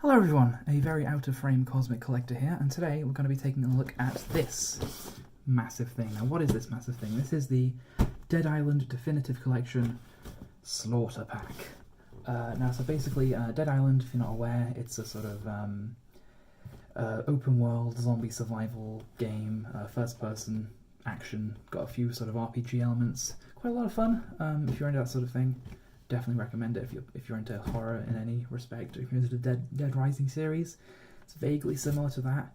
Hello everyone, a very out-of-frame Cosmic Collector here, and today we're going to be taking a look at this massive thing. Now what is this massive thing? This is the Dead Island Definitive Collection Slaughter Pack. So basically, Dead Island, if you're not aware, it's a sort of open-world zombie survival game, first-person action, got a few sort of RPG elements, quite a lot of fun if you're into that sort of thing. Definitely recommend it if you're into horror in any respect. If you're into the Dead Rising series, it's vaguely similar to that,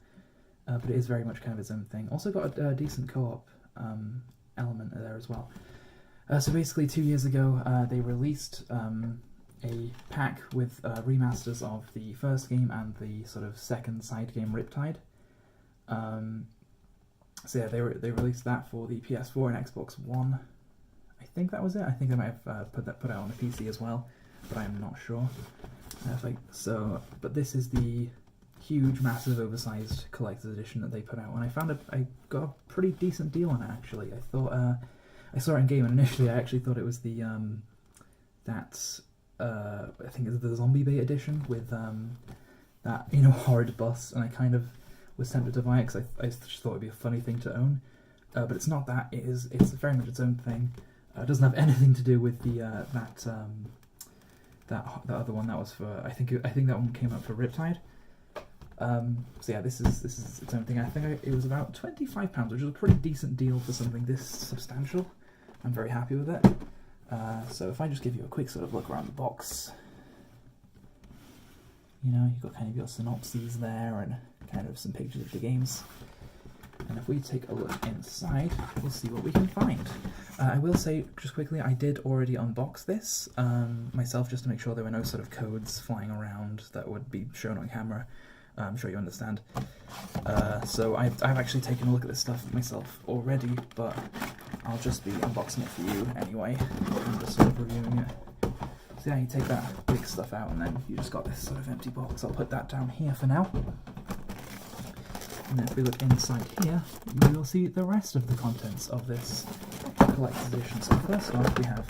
but it is very much kind of its own thing. Also got a decent co-op element there as well. So basically 2 years ago they released a pack with remasters of the first game and the sort of second side game Riptide. So yeah, they released that for the PS4 and Xbox One. I think that was it. I think they might have put it out on the PC as well, but I'm not sure. But this is the huge, massive, oversized collector's edition that they put out, and I got a pretty decent deal on it actually. I thought I saw it in game, and initially I actually thought it was the I think it's the Zombie Bait edition with that horrid bus, and I kind of was tempted to buy it because I just thought it'd be a funny thing to own, but it's not that. It's very much its own thing. It doesn't have anything to do with the that other one that was for I think that one came out for Riptide. So yeah, this is its own thing. I think it was about £25, which is a pretty decent deal for something this substantial. I'm very happy with it. So if I just give you a quick sort of look around the box, you've got kind of your synopses there and kind of some pictures of the games. And if we take a look inside, we'll see what we can find. I will say, just quickly, I did already unbox this myself, just to make sure there were no sort of codes flying around that would be shown on camera. I'm sure you understand. So I've actually taken a look at this stuff myself already, but I'll just be unboxing it for you anyway, and just sort of reviewing it. So yeah, you take that big stuff out, and then you just got this sort of empty box. I'll put that down here for now. And then if we look inside here, you will see the rest of the contents of this collector's edition. So first off, we have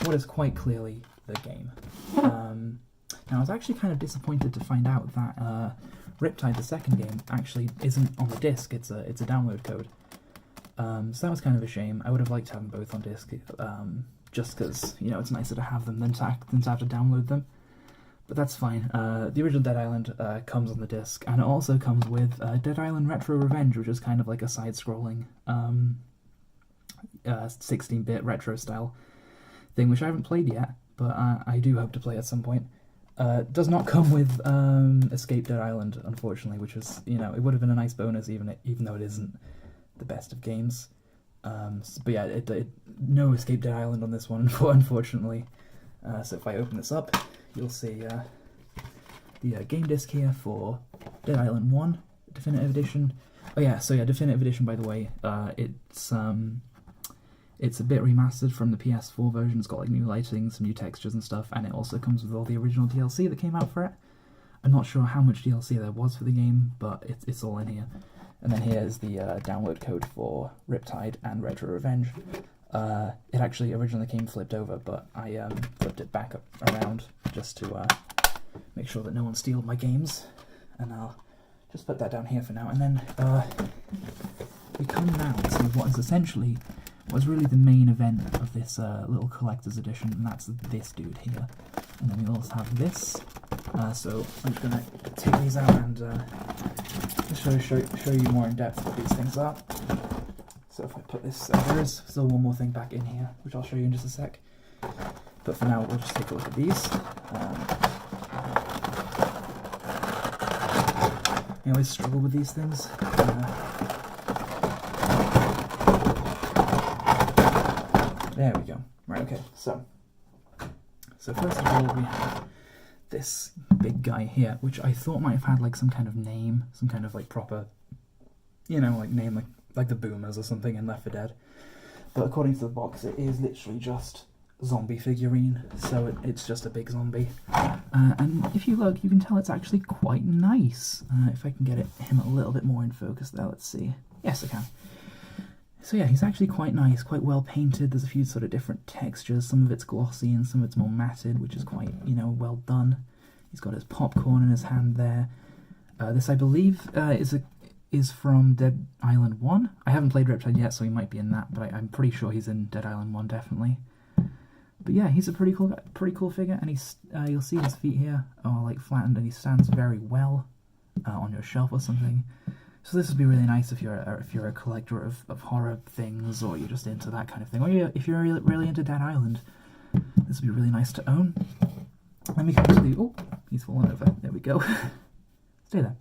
what is quite clearly the game. Now I was actually kind of disappointed to find out that Riptide, the second game, actually isn't on the disc. It's a download code. So that was kind of a shame. I would have liked to have them both on disc, just because it's nicer to have them than to have to download them. But that's fine. The original Dead Island comes on the disc, and it also comes with Dead Island Retro Revenge, which is kind of like a side-scrolling 16-bit retro style thing, which I haven't played yet, but I do hope to play at some point. It does not come with Escape Dead Island, unfortunately, which is, it would have been a nice bonus, even though it isn't the best of games. But yeah, no Escape Dead Island on this one, unfortunately. So if I open this up, you'll see the game disc here for Dead Island 1 Definitive Edition. Oh yeah, so yeah, Definitive Edition, by the way, it's a bit remastered from the PS4 version. It's got like new lighting, some new textures and stuff, and it also comes with all the original DLC that came out for it. I'm not sure how much DLC there was for the game, but it's all in here. And then here's the download code for Riptide and Retro Revenge. It actually originally came flipped over, but I flipped it back around just to make sure that no one steals my games. And I'll just put that down here for now. And then we come now to what's really the main event of this little collector's edition, and that's this dude here. And then we also have this. So I'm just going to take these out and just show you more in depth what these things are. So if I put this, there is still one more thing back in here, which I'll show you in just a sec. But for now, we'll just take a look at these. I always struggle with these things. There we go. Right, okay, so first of all, we have this big guy here, which I thought might have had like some kind of name, some kind of like proper, like name like the Boomers or something in Left 4 Dead. But according to the box, it is literally just zombie figurine, so it's just a big zombie. And if you look, you can tell it's actually quite nice. If I can get him a little bit more in focus there, let's see. Yes, I can. So yeah, he's actually quite nice, quite well painted. There's a few sort of different textures. Some of it's glossy and some of it's more matted, which is quite, well done. He's got his popcorn in his hand there. This, I believe, is from Dead Island 1. I haven't played Riptide yet, so he might be in that, but I'm pretty sure he's in Dead Island 1, definitely. But yeah, he's a pretty cool figure, and he's you'll see his feet here are like flattened, and he stands very well on your shelf or something. So this would be really nice if you're a collector of horror things, or you're just into that kind of thing, or if you're really into Dead Island. This would be really nice to own. Then we come to the... Oh, he's fallen over. There we go. Stay there.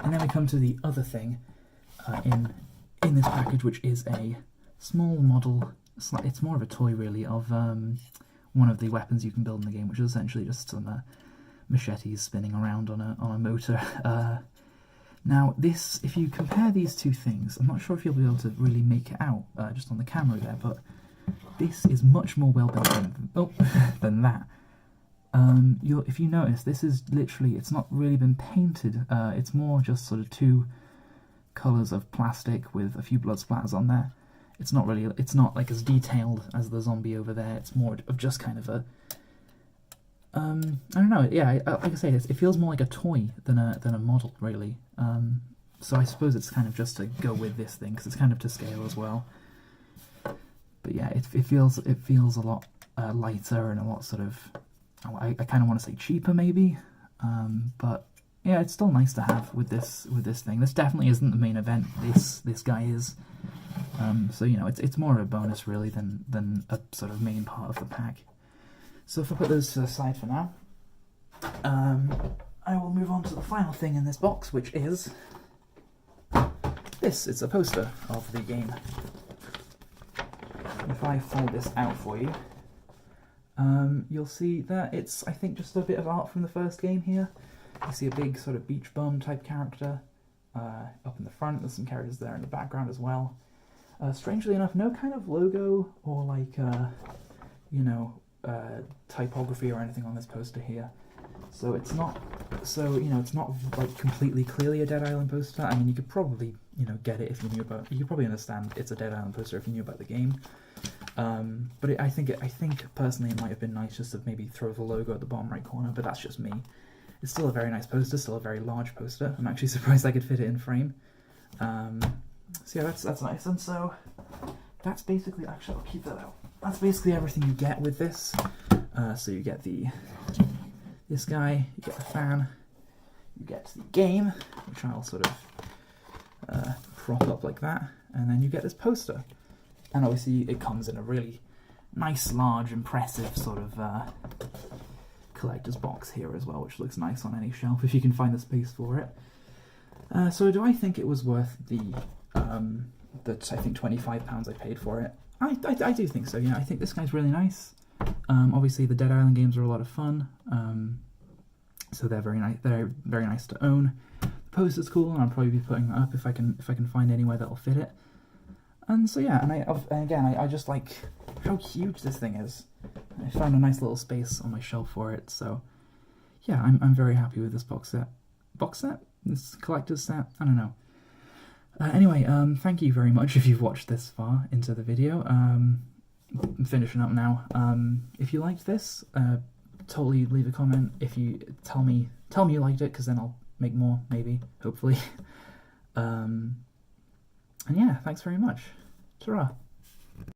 And then we come to the other thing in this package, which is a small model. It's more of a toy, really, of one of the weapons you can build in the game, which is essentially just some machetes spinning around on a motor. Now, this, if you compare these two things, I'm not sure if you'll be able to really make it out just on the camera there, but this is much more well built than that. If you notice, this is literally, it's not really been painted. It's more just sort of two colours of plastic with a few blood splatters on there. It's not like as detailed as the zombie over there. It's more of just kind of a, I don't know. Yeah, like I say, it feels more like a toy than a model, really. So I suppose it's kind of just to go with this thing because it's kind of to scale as well. But yeah, it feels a lot lighter and a lot sort of, I kind of want to say cheaper maybe, but yeah, it's still nice to have with this thing. This definitely isn't the main event. This guy is, so you know, it's more of a bonus really than a sort of main part of the pack. So if I put those to the side for now, I will move on to the final thing in this box, which is this. It's a poster of the game. If I fold this out for you, you'll see that it's, I think, just a bit of art from the first game here. You see a big sort of beach bum type character up in the front. There's some characters there in the background as well. Strangely enough, no kind of logo or like, you know, typography or anything on this poster here. So it's not, it's not like completely clearly a Dead Island poster. I mean, you could probably, get it if you knew about, you could probably understand it's a Dead Island poster if you knew about the game. But I think personally it might have been nice just to maybe throw the logo at the bottom right corner, but that's just me. It's still a very nice poster, still a very large poster. I'm actually surprised I could fit it in frame. So yeah, that's nice. And so that's basically, actually I'll keep that out. That's basically everything you get with this. So you get this guy, you get the fan, you get the game, which I'll sort of prop up like that, and then you get this poster. And obviously it comes in a really nice, large, impressive sort of collector's box here as well, which looks nice on any shelf if you can find the space for it. So do I think it was worth the I think £25 I paid for it? I do think so. Yeah, I think this guy's really nice. Obviously the Dead Island games are a lot of fun, so they're very nice. They're very nice to own. The poster's cool, and I'll probably be putting that up if I can find anywhere that'll fit it. And so yeah, and again, I just like how huge this thing is. I found a nice little space on my shelf for it, so yeah, I'm very happy with this box set. This collector's set? I don't know. Anyway, thank you very much if you've watched this far into the video. I'm finishing up now. If you liked this, totally leave a comment. If you tell me you liked it, because then I'll make more, maybe, hopefully. And yeah, thanks very much. Ta-ra.